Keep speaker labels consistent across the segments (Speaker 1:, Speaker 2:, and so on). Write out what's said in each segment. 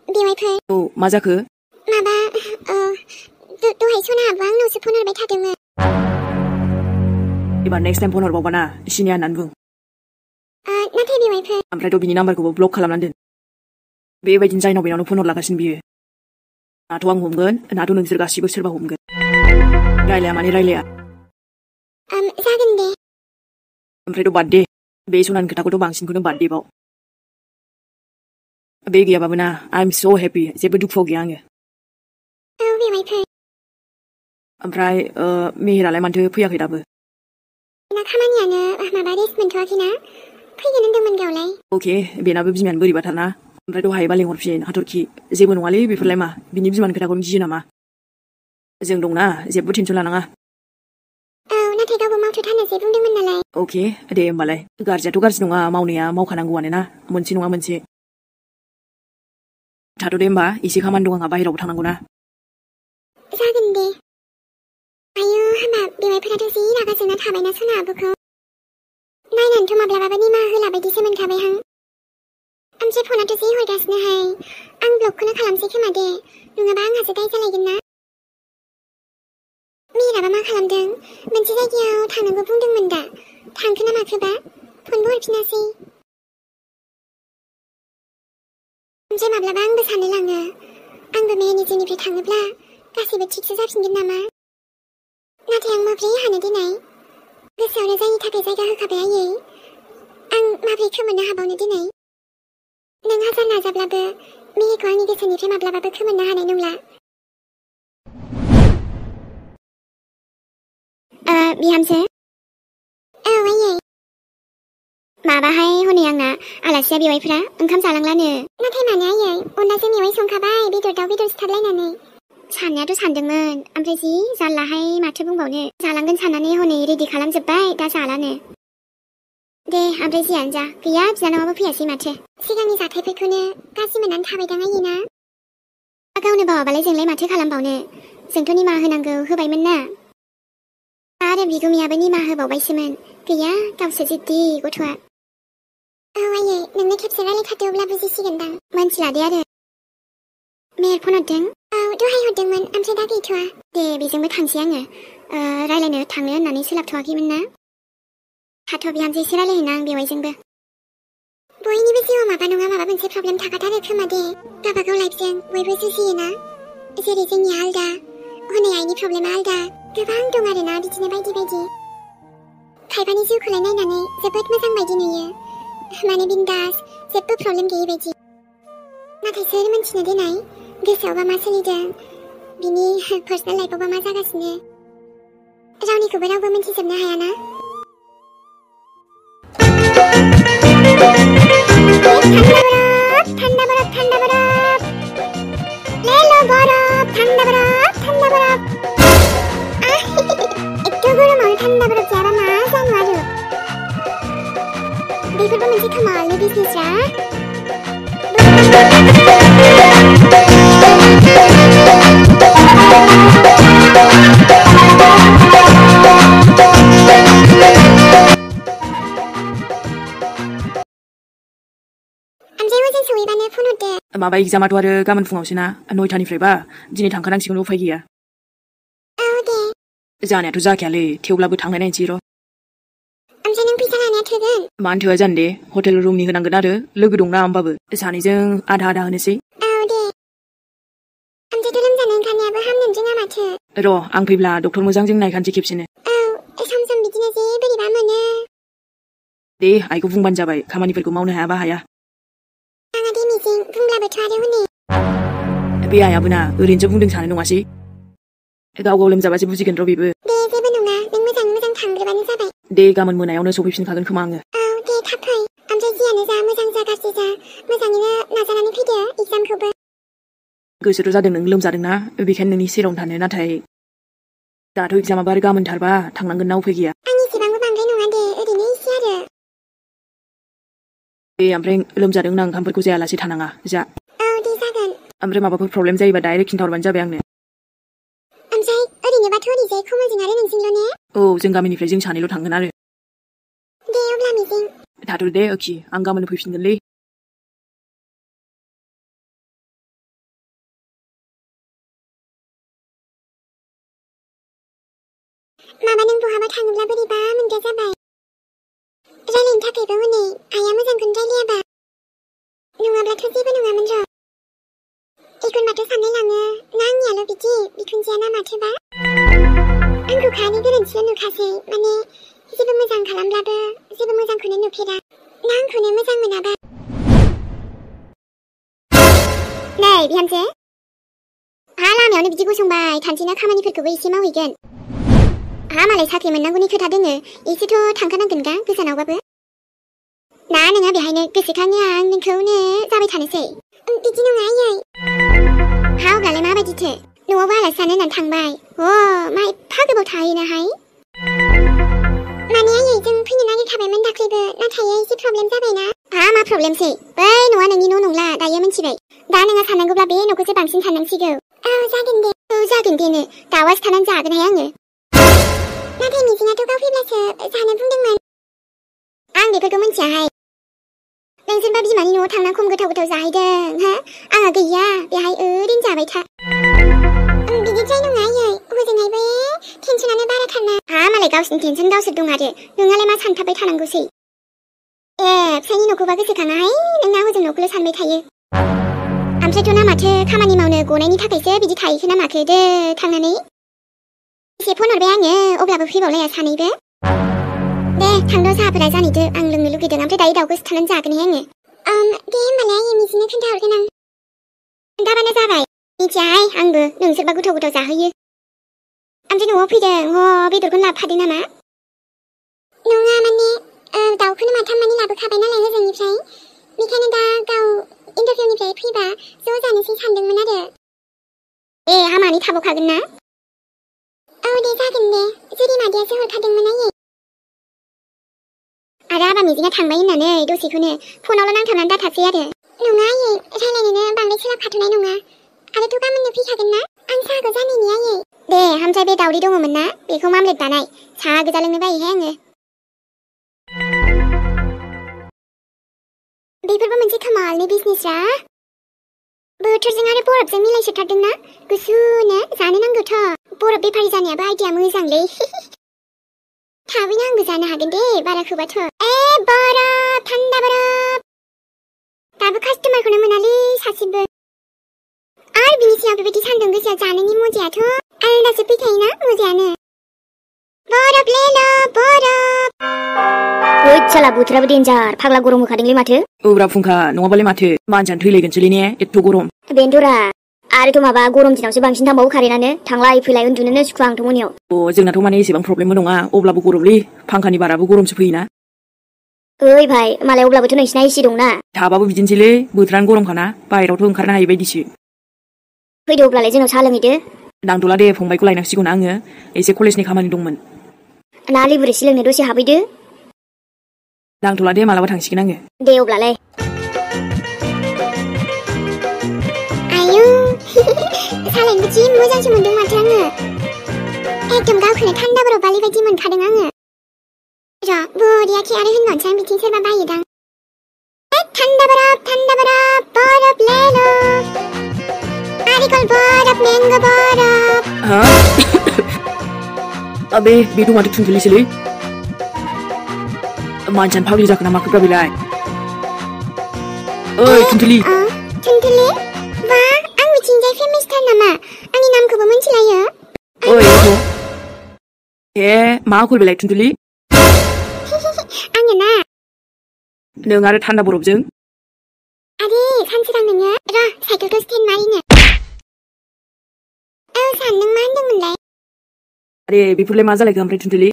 Speaker 1: बेवाइफोर
Speaker 2: मा जाखो
Speaker 1: माबा दहाय सनाहाबो आंनावसो फन हरबाय थादोंमोन
Speaker 2: एबार नेक्स्ट टाइम फन हरबावबाना सिनिया होननानै बुं
Speaker 1: नाथाय बेवाइफोर
Speaker 2: ओमफ्रायथ' बिनि नाम्बारखौबो ब्लक खालामनानै दोन बेबायदिनो जायनाव बेनावनो फन हरलागासिनो बियो नाथ' आं हमगोन नाथ' नोंसोर गासिबो सोरबा हमगोन रायलाया माने रायलाया
Speaker 1: जागोन दे
Speaker 2: ओमफ्रायथ' बाद दे बे सनानि खोथाखौथ' बांसिनखौनो बाद दे बाव बे गैयाबाबो ना आइ एम स' हेपि जेबो दुखुआव गैया आङो
Speaker 1: बेवाइफोर
Speaker 2: ओमफ्राय मेहेरालाय मानोथो फैयाखै दाबो
Speaker 1: ना खामानियानो माबा रेस्ट मोनथ'वाखैना फैगोन होनदोंमोन गावलाय
Speaker 2: अके बेनाबो बिमायानो बोरैबाथारना ओमफ्रायथ' हायोबा लेंहरफिन हाथरखि जेबो नङालै बेफोरलाय मा बिनि बिमानि खोथाखौनो गियो नामा जों दंना जेबो टेनसन लानाङा
Speaker 1: नाथाय गावबो मावथ'थारनोसै बुंदोंमोन नालाय
Speaker 2: अके दे होमबालाय गाज्रियाथ' गाज्रि नङा मावनाया मावखानांगौआनो ना मोनसे नङा मोनसे थाथ' दे होमबा एसे खामानि दं आंहा बाहेरावबो थांनांगौ ना
Speaker 1: जागोन दे आयौ हामा बेवाइफोराथ' जि रागा जोंना थाबायना सनाहाबोखौ नायनानैथ' माब्लाबाबो निमाहा होला बायदिसो मोनखाबायहां ओमफ्राय फनाथ' जि हरगासिनोहाय आं ब्लकखौनो खालामसै खोमा दे नङाबा आंहासो दाय जालायगोन ना मेहेराबा मा खालामदों मोनसे जायगायाव थांनांगौ बुंदोंमोन दा थांखो ना माखोबा फनबो हरफिनासै ओमफ्राय माब्लाबा आंबो साननो लाङो आंबो मेहेरनि जिउनिफ्राय थाङोब्ला गासैबो थिगसो जाफिनगोन नामा नाथाय आं माब्रै हानो दिनै गोसोआवनो जायनि थाखाय जायगा होखाबाय आयै आं माब्रै खोमोरनो हाबावनो दिनै नों हाजार नाजाब्लाबो मेहेरखौ आंनि गोसोनिफ्राय माब्लाबाबो खोमोरनो हानाय नंला बिहामजो आयै माबाहाय हनै आंना आलासिया बेवाइफ्रा ओंखाम जालांलानो नाथाय मानो आयै अनलाजों मेवाइ संखाबाय बेदर दाउ बेदर सिथारलायनानै साननायाथ' सानदोंमोन ओमफ्राय जि जारलाहाय माथो बुंबावनो जालांगोन साननानै हनै रेडि खालामजोब्बाय दा जालानो दे ओमफ्राय जियानो जा गैया बिनानावाबो फैयासै माथो सिगांनि जाथायफोरखौनो गाज्रि मोननानै थाबायदां आयोना गावनो बावाबालाय जोंलाय माथो खालामबावनो जोंथ' निमाहा होनांगौ होबायमोन ना आरो बिगुमैयाबो निमाहा होबावबायसोमोन गैया गावसो जिद्दि गथ'आ आयै नोंनो खेबसे रायलायखादोंब्ला बुजिसिगोनदां मोनथिला दे आरो मेहेर फन हरदों दहाय हरदोंमोन ओमफ्राय दा गैथ'वा दे बेजोंबो थांसै आङो रायलायनो थांनो होननानै सोलाबथ'वाखैमोन ना थाथ' बिहामजो एसे रायलायहैना आं बेवाइजोंबो बयनिबो जिउआव माबा नङा माबा मोनसे प्रब्लेम थाखाथारो खोमा दे गावबागाव लाइफजों बयबो जुजियोना जेरै जोंनिया आलदा हनै आइनि प्रब्लेमा आलदा गोबां दं आरोना बिदिनो बायदि बायदि खायफानि जिउखौलाय नायनानै जोबोद मोजां बायदि नुयो माने बिन्दास जेबो प्रब्लेम गैयै बायदि नाथाय सोर मिन्थिनो देनाय गोसोआवबा मा सोलिदों बिनि पार्सनेल लाइफआवबा मा जागासिनो रावनिखौबो रावबो मिन्थिजोबनो हायाना थान्दा बरफ लेलो बरफ थान्दा बरफ एथ' गरमावनो थान्दा बरफ जायाबा मा जानो आरो बेफोरबो मोनसे खामालनि बिजनेसरा
Speaker 2: माबा एग्जामाथ' आरो गाबोन फुङावसो ना 9टानिफ्रायबा दिनै थांखानांसिगोन उफाय गैया जानायाथ' जाखायालै थेवब्लाबो थांनाय नायनोसै र'
Speaker 1: ओमफ्राय नों फैसा लानाया थोगोन
Speaker 2: मानो थोआ जानो दे हटेल रुमनि होनांगोन आरो लोगो दंना होमबाबो सानैजों आधा आधा होनोसै
Speaker 1: दे ओमफ्रायथ' लोमजानाय ओंखारनायाबो हामनोनो रोङा माथो
Speaker 2: र' आं फैब्ला डक्टर मोजांजों नायखानोसै खेबसेनो
Speaker 1: सम सम बिदिनो जे बोरैबा मोनो
Speaker 2: दे आइखौ बुंबानो जाबाय खामानिफोरखौ मावनो हायाबा हाया
Speaker 1: आंहा दे मिजिं बुंब्लाबोथ' आरो हनै
Speaker 2: बे आइयाबो ना ओरैनोसो बुंदों सानो नङासै गाव गाव लोमजाबासो बुजिगोन र' बेबो
Speaker 1: दे जेबो नङा नों मोजाङै मोजां थांग्रोबानो जाबाय
Speaker 2: दे गाबोन मोनायावनो सफैफिनखागोन खोमा आङो
Speaker 1: दे थाब फै ओमफ्राय जियानो जा मोजां जा गाज्रि जा मोजाङैनो नाजानानै फैदो एग्जामखौबो
Speaker 2: गोसोथ' जादों नों लोमजादोंना बेखायनो नोंनि सेरावनो थानो नाथाय दाथ' एग्जामाबो आरो गाबोनथारबा थांनांगोन ना उफाय गैया
Speaker 1: आं एसेबांबो बांद्राय नङा दे ओरैनो एसे आरो
Speaker 2: दे ओमफ्राय लोमजादों ना ओंखामफोरखौ जायालासे थानाङा जा
Speaker 1: दे जागोन
Speaker 2: ओमफ्राय माबाफोर प्रब्लेम जायोबा डाइरेक्ट खिन्थाहरबानो जाबाय आंनो
Speaker 1: ओमफ्राय ओरैनोबाथ' ओरैजाय कमलजों आरो नोंजोंल' ने
Speaker 2: जों गामिनिफ्राय जों सानैल' थांगोन आरो
Speaker 1: दे अब्ला मिजिं
Speaker 2: थाथ' दे अखि आं गाबोन फैफिनगोनलै
Speaker 1: माबा नों बहाबा थाङोब्ला बोरैबा मोनग्रा जाबाय रायलायनो थाखायबो हनै आइया मोजांखौनो रायलायाबा नङाब्लाथ' जेबो नङामोन र' एखनबाथ' सानलाय लाङो ना आंनियाल' बिदि बिखुनजोआ ना माथोबा आंखौ खानि गोरोन्थिल' नुखासै माने जेबो मोजां खालामब्लाबो जेबो मोजांखौनो नुफेरा ना आंखौनो मोजां मोनाबा नै बिहामजो हा लामायावनो बिदि गसंबाय थानोसैना खामानिफोरखौबो एसे मावहैगोन हा मालाय साख्रि मोननांगौनि खोथा दोङो एसेथ' थांखानांगोनगा गोजानावबाबो ना नोङा बेहायनो गोसोखाङो आं नोंखौनो जाबाय थानोसै बिदि नङा आयै हा अब्लालाय माबायदिथो न'आवबो आलासि जानो होननानै थांबाय मा एफा गोबाव थाहैनोहाय माने आयै जों फैनो नागिरखाबायमोन दाख्लैबो नाथाय एसे प्रब्लेम जाबायना हा मा प्रब्लेमसै बै न'आ नोंनि न' नंला दायो मिथिबाय दा नोंहा साननांगौब्ला बे न'खौसो बांसिन साननांसिगौ जागोन दे जागोन देनो दावासो थानानै जागोनहाय आङो नाथाय मिजिङाथ' गाव फैब्लासो जानो बुंदोंमोन आं बेफोरखौ मिथियाहाय नोंसोरबा बिमानि न'आव थांना खम गोथाव गोथाव जाहैदों हो आंहा गैया बेहाय ओरैनो जाबाय था बिदिद्राय नङा आयै हजोंहायबो टेनसनानो बाराथारना हा मालाय गावसिनि टेनसन गावसोर दं आरो नोंहालाय मा सानथाबबाय थानांगौसै फिसायनि न'खौबा गोसोखाङाहाय नोंना हजों न'खौल' सानबाय थायो ओमफ्रायथ' ना माथो खामानि मावनो गनायनि थाखायसो बिदि थाहैखो ना माखो दे थांनानै एसे फन हरबाय आङो अब्लाबो फैबावलाया सानैबो दे थांद' साहाफोरा जानैदो आं लोंनो लुगैदों ओमफ्राय दायो दाउखौसो थानानै जागोनहाय आङो दे होमबालाय आङो मिजिनो खोन्थाहरगोन आं खोन्थाबानो जाबाय मिथियाहाय आंबो नोंसोरबा गोथाव गोथाव जाहोयो ओमफ्राय न'आव फैदों बेदरखौनो लाबोफादों नामा नङा माने दाउखौनो माथाम मानि लाबोखाबाय नालाय हजोंनिफ्राय बेखायनो दा गाव इन्टारभिउनिफ्राय फैबा ज' जानोसै सानदोंमोन आरो हामानि थाबावखागोन ना दे जागोन दे जुरि मादैयासो हरखादोंमोन आयै आरो आबा मिजिङा थांबाय होननानै दसेखौनो फनावल' नांथाबनानै दाथासै आरो नङा आयै रायलायनोनो बांद्राय सोलाबखाथ'नाय नङा आरोथ' गाबोननो फैखागोन ना आं साहाखौ जानैनि आयै दे ओमफ्राय बे दावदै दङमोन ना बेखौ मामलेट बानाय साहा गोजा लोंनो बायोहाय आङो बेफोरबो मोनसे कमालनि बिजनेसरा बोथोरजों आरो बरफजों मिलायसोथारदोंना गुसुनो जानो नांगौथ' बरफ बेफारि जानायाबो आइडिया मोजांलै थाबैनो आंबो जानो हागोन दे बारा खोबाथ' बरफ थान्दा बरफ दाबो कास्टमारखौनो मोनालै सासेबो आरो बिनि सायाव बेबायदि सान्दुं गोसा जानायनि मजायाथ' आलादासो फैखायोना मजायानो बरफ लेलो बरफ साला बोथोराबो डेन्जार फाग्ला गरम होखादोंलै माथो
Speaker 2: औब्रा फुंखा नङाबालाय माथो मानसियानो थैलायगोनसोलै ने एथ' गरम
Speaker 1: बेनोथ'रा आरोथ' माबा गरम दिनावसो बांसिन थांबावो कारेन्टानो थांलाय फैलाय उन्दुनोनो सुखुवा आंथ' मोनायाव
Speaker 2: जोंनाथ' माने एसेबां प्रब्लेमबो नङा अब्लाबो गरमलै फांखानि बाराबो गरमसो फैयोना
Speaker 1: ओइ भाइ मालाय अब्लाबोथ' नोंसिना एसि दंना
Speaker 2: थाबाबो बिदिनोसैलै बोथोरानो गरमखाना बाहेरावथ' ओंखारनो हायै बायदिसो
Speaker 1: फैदो अब्लालाय जोंनाव साहा लोंहैदो
Speaker 2: नांथ'ला दे फंबायखौ लायनांसिगौना आङो एसे कलेजनि खामानि दंमोन
Speaker 1: ना लेबु रोसि लोंनो दसे हाबहैदो
Speaker 2: नांथ'ला दे मालाबा थांसिगोन आङो
Speaker 1: दे अब्लालाय आयौ सालायनोबो जि मोजांसो मोनदों माथो आङो एकदम गावखौनो थान्दा बरफ बालि बायदि मोनखादों आङो र' बरियाखि आरो होनहरनोसै आं बिथिं सोरबा बायोदां थान्दा बरफ बरफ लेलो नारिकल बरफ मेंगो बरफ
Speaker 2: अबे बेथ' माथो थुनथुलिसोलै मानसियानो फाग्लि जाखो ना माखोब्रा बेलाय ओइ थुनथुलि
Speaker 1: थुनथुलि बा आं मिथिंजाय फेमासथार नामा आंनि नामखौबो मिथिलायो
Speaker 2: ओइ मा आखल बेलाय थुनथुलि
Speaker 1: आङो ना
Speaker 2: नों आरो थान्दा बरफजों
Speaker 1: आरे सानसोरां नोङो र' साइकेलखौ स्टेन्ड मारिनो सान नों मा होनदोंमोनलाय
Speaker 2: आरे बेफोरलाय मा जालायखो ओमफ्राय थुनथुलि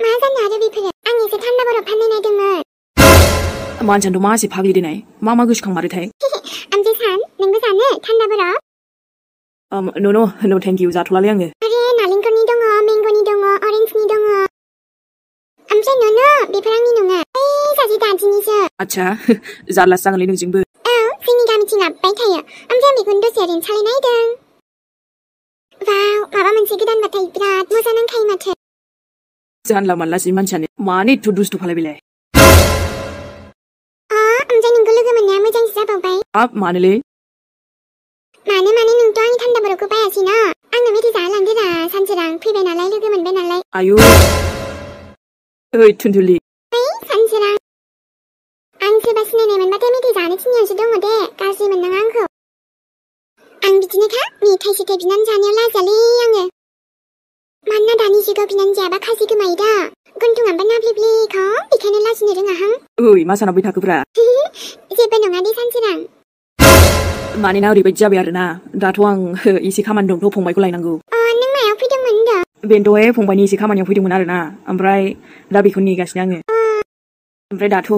Speaker 1: मा जानो आरो बेफोरो आं एसे थान्दा बरफ फाननो नायदोंमोन
Speaker 2: मानसियानोथ' मा एसे फाग्लि देनाय मा गोसोखांमारोथाय
Speaker 1: ओमफ्राय सान नोंबो जानो थान्दा बरफ
Speaker 2: नो थेंक इउ जाथ'लालै आङो
Speaker 1: आरे नालेंखरनि दङ मेंग'नि दङ अरेन्जनि दङ ओमफ्राय नो बेफोर आंनि नङा सासे दादिनिसो
Speaker 2: आच्छा जारलासो जागोनलै नोंजोंबो
Speaker 1: जोंनि गामिथिं हाबबाय थायो ओमफ्राय आं बेखौनो दसे ओरैनो सालायनायदों वाव माबा मोनसे गोदानबाथाय बिराद मोजां नांखायो माथो
Speaker 2: जानला मानलासै मानसियानो मानो एथ' दुस्थु फालाय बेलाय
Speaker 1: ओमफ्राय नोंखौ लोगो मोननाया मोजांसो जाबावबाय
Speaker 2: मानोलै
Speaker 1: माने नोंथ' आंनि थान्दा बरफखौ बायासै ना आंनो मेथाइ जालांदोरा सानसेरां फैबाय नालाय लोगो मोनबाय नालाय
Speaker 2: आयु ओइ थुनथुलि
Speaker 1: सानसेरां आं सोरबा सिनायनाय मोनबाथाय मेथाइ जानो थिननायावसो दङ दे गाज्रि मोननाङा आंखौ आं बिदिनोखा मेथाइ सेथाइ बिनानै जानायाव लाजियालै आङो मानोना दानि जुगाव बिनानै जायाबा खाजि गोमायो दा गन्थंआबो नाब्लेब्लेखौ बेखायनो लाजिनो रोङाहां
Speaker 2: ओइ मा सानाव थाखोब्रा
Speaker 1: जेबो नङा दे सानसेरां
Speaker 2: मानोना ओरैबायदि जाबाय आरोना दाथ' आं एसे खामानि दंथ' फंबायखौ लायनांगौ
Speaker 1: नों मायाव फैदोंमोन होनदों
Speaker 2: बेनोथ'हाय फंबायनि एसे खामानियाव फैदोंमोन आरोना ओमफ्राय दा बेखौ नेगासिनो आङो ओमफ्राय दाथ'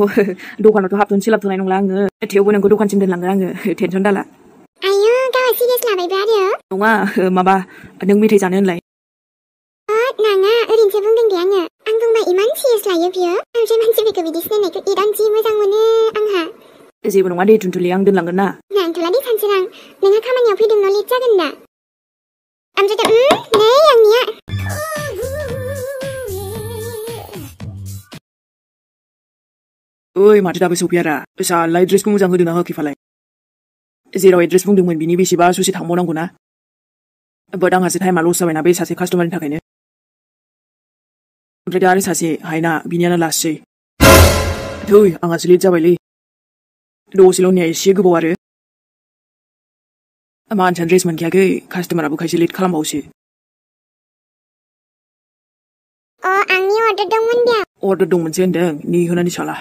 Speaker 2: दखानावथ' हाबथ'नो सोलाबथ'नाय नंला आङो थेवबो नोंखौ दखानसिम दोनलांगोन आङो टेनसन दाला
Speaker 1: आयौ गावहा सिरियास लाबायबा आरो
Speaker 2: नङा माबा नों मेथाइ जानो होनलाय
Speaker 1: नाङा ओरैनोसो बुंदों दे आङो आं बुंबा इमान सिरियास लायो बियो ओमफ्राय मानसिफोरखौ बिदि सिनायनायखौ इरान जि मोजां मोनो आंहा
Speaker 2: जेबो नङा दे थुनथुलि आं दोनलांगोन ना
Speaker 1: नांथ'ला दे सानसेरां नोंहा खामानियाव फैदों न' लेट जागोन दा ओमफ्राय नै आंनिया
Speaker 2: ओइ माथो दाबो सफैयारा सालाय ड्रेसखौ मोजां होदोंना होआखैफालाय जेराव एड्रेस बुंदोंमोन बिनि बेसेबा ससे थांबावनांगौ ना बाट आंहासो टाइमा लस जाबायना बे सासे कास्टमारनि थाखायनो ओमफ्राय दा आरो सासे हायना बिनियानो लास्टसै थै आंहासो लेट जाबायलै दसेल' नेया एसे गोबाव आरो मानसियानो ड्रेस मोनखायाखै कास्टमाराबो खायसे लेट खालामबावसो
Speaker 1: आंनि अर्डार दंमोन दा
Speaker 2: अर्डार दंमोनसो होनदों नेहोनानै साला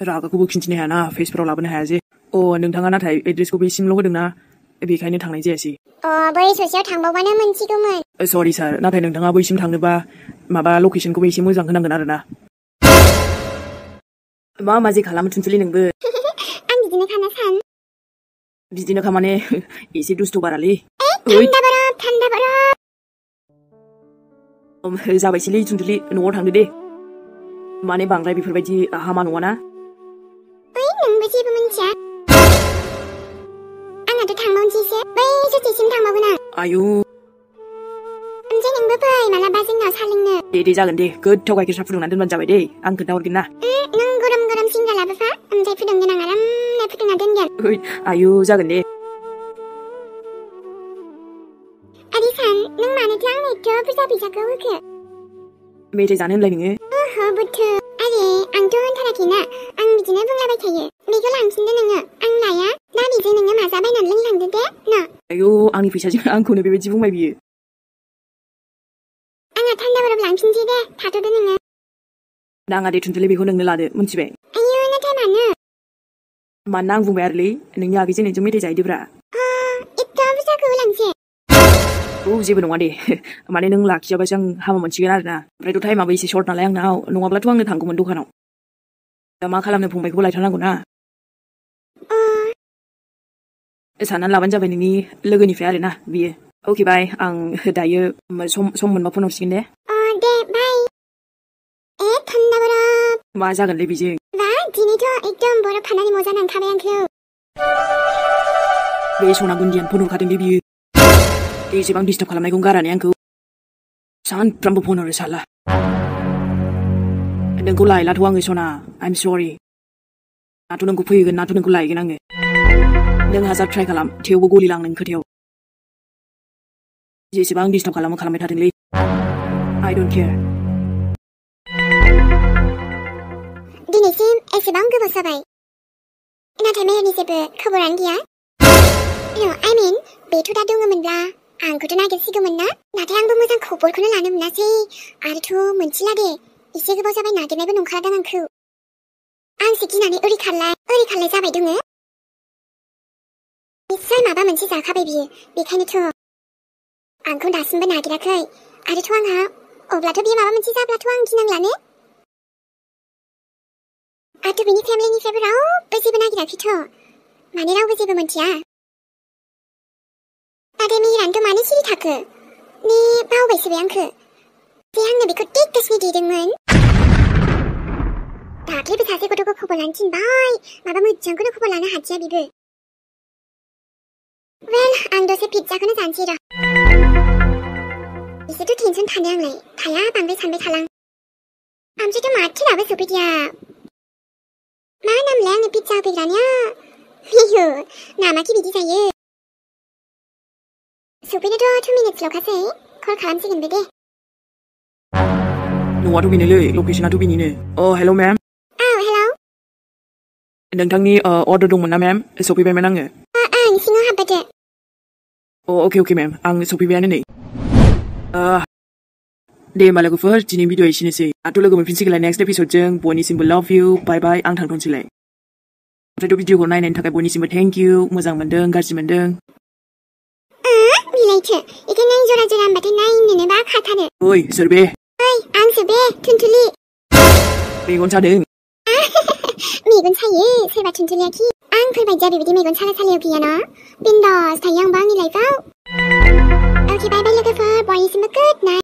Speaker 2: रागाखौबो खिन्थिनो हायाना फेसफोराव लाबोनो हाया जे नोंथाङा नाथाय एड्रेसखौ बेसिमल' होदोंना बेखायनो थांनाय जायासै
Speaker 1: बै ससेयाव थांबावबानो मोनसिगौमोन
Speaker 2: सरि सार नाथाय नोंथाङा बैसिम थांनोबा माबा लकेसनखौबो एसे मोजां होनांगोन आरोना मा जे खालामो थुनथुलि नोंबो
Speaker 1: आं बिदिनो खाना सान
Speaker 2: बिदिनोखा माने एसे दुस्थ' बारालै
Speaker 1: थान्दा बरफ
Speaker 2: जाबायसैलै थुनथुलि न'आव थांदो दे माने बांद्राय बेफोरबायदि हामा नङाना
Speaker 1: नोंबो जेबो मिन्थिया आंहाथ' थांबावनोसैसो बै ससेसिम थांबावगोन आं
Speaker 2: आयु
Speaker 1: ओमफ्राय नोंबो फै मालाबा जोंनाव सा लोंनो
Speaker 2: दे जागोन दे गोथाव गाइखेर साहा फुदुंनानै दोनबानो जाबाय दे आं खोन्थाहरगोन ना
Speaker 1: नों गरम सिंग्रा लाबोफा ओमफ्राय फुदुंगोन आं आरामनो फुदुंना दोनगोन
Speaker 2: आयु जागोन दे
Speaker 1: आदिसान नों मानोथो आंनो एथ' बुरजा फैसाखौ होखो
Speaker 2: मेथाइ जानो होनलाय नोङो
Speaker 1: बुथु आरे आंथ' होनथाराखैना आं बिदिनो बुंलाबाय थायो बेखौ लांफिनदो नोङो आं लाया दा बेजों नोङो माजा बायनानै लोंलांदो दे ना
Speaker 2: आयु आंनि फैसाजों आंखौनो बेबायदि बुंबाय बियो
Speaker 1: आंहा थान्दा बरफ लांफिनसै दे थाथ'दो नोङो
Speaker 2: नाङा दे थुनथुलि बेखौ नोंनो लादो मिन्थिबाय
Speaker 1: आयु नाथाय
Speaker 2: मानोना आं बुंबाय आरोलै नोंनि आगैजों नोंजों मेथाइ जाहैदोब्रा
Speaker 1: एथ' बुरजाखौ लांसै
Speaker 2: जेबो नङा दे माने नों लाखियाबासो आं हामा मोनसिगोन आरोना ओमफ्रायथ' टाइमाबो एसे सर्ट नालाय आंनाव नङाब्लाथ' आंनो थांगौमोन दखानाव दा मा खालामनो फंबायखौबो लायथारनांगौ ना साननानै लाबानो जाबाय नोंनि लोगोनिफ्राय आरोना बियो अके बाय आं दायो सम मोनबा फन हरसिगोन दे
Speaker 1: दे बाय थान्दा बरफ
Speaker 2: मा जागोनलै बेजों
Speaker 1: दिनैथ' एकदम बरफ फाननानै मजा नांखाबाय आंखौ
Speaker 2: बे सना गुन्दियानो फन हरखादोंलै बियो एसेबां डिस्टार्ब खालामनायखौ गारानै आंखौ सानफ्रामबो फन हरो साला नोंखौ लायलाथ' आङो सना आइ एम सरि नाथ' नोंखौ फैगोन नाथ' नोंखौ लायगोन आङो नों हाजार ट्राइ खालाम थेवबो गलिलां नों खोथायाव जेसेबां डिस्टार्ब खालामबाय थादोंलै आइ डन्ट केयार
Speaker 1: दिनैसिम एसेबां गोबाव जाबाय नाथाय मेहेरनि जेबो खबरानो गैया आइ मिन बेथ' दा दङमोनब्ला आंखौथ' नागिरसिगौमोन ना नाथाय आंबो मोजां खबरखौनो लानो मोनासै आरोथ' मोनथिला दे एसे गोबाव जाबाय नागिरनायबो नंखादों आंखौ आंसो गिनानै ओरै खारलाय जाबाय दङ निस्सय माबा मोनसे जाखाबाय बियो बेखायनोथ' आंखौ दासिमबो नागिराखै आरोथ' आंहा अब्लाथ' बियो माबा मोनसे जाब्लाथ' आं गिनांलानो आरोथ' बिनि फेमिलिनिफ्रायबो रावबो जेबो नागिराखैथ' माने रावबो जेबो मोनथिया नाथाय मेहेरानोथ' मानो सिरि थाखो ने बावबायसो बे आंखो जे आंनो बेखौ टेक्टसनि देदोंमोन दाख्लैबो सासे गथ'खौ खबर लानो थिनबाय माबा मोजांखौनो खबर लानो हादिया बेबो वेल आं दसे पिज्जाखौनो जानोसै र' एसेथ' टेनसन थानो आंलाय थाया बांद्राय सानबाय थालां ओमफ्रायथ' माथो दाबो सफैदिया मा नामलाय आंनो पिज्जा होफैग्रानिया नामाखि बिदि जायो sopirado 2 minutes로 가세요. 콜 가람식인 베데.
Speaker 2: หนูว่าทุกวินเลยโลเคชั่นทุกวินนี่hello ma'am
Speaker 1: hello.
Speaker 2: ดังทั้งนี้order ดงมันนะ ma'am โซฟีเบนมานั่งเหรอ
Speaker 1: 싱어 한바데.
Speaker 2: okay ma'am angโซฟีเบนนี่네, 말라고 first 진행 비디오에 신으세요. 아토라고 핀시글라 next episode 중 보니심부 love you. bye bye. 앙탕 톤실래. 그래도 비디오 고 나인 타가 보니심부 thank you. 무장 만등 가지 만등.
Speaker 1: 밀레이트. 이게 나인 조라조란 바데 나인 네네 바 카타르.
Speaker 2: 어이, 설베.
Speaker 1: 어이, 앙스베 툰툴리.
Speaker 2: 미군 차등.
Speaker 1: 미군 차예 설바 툰툴리아키. 앙 풀바이자비 비디 미군 차라 살려 비야나. 빈더 스타양 방이 라이프. Okay, bye bye. Looking for boy. Good night.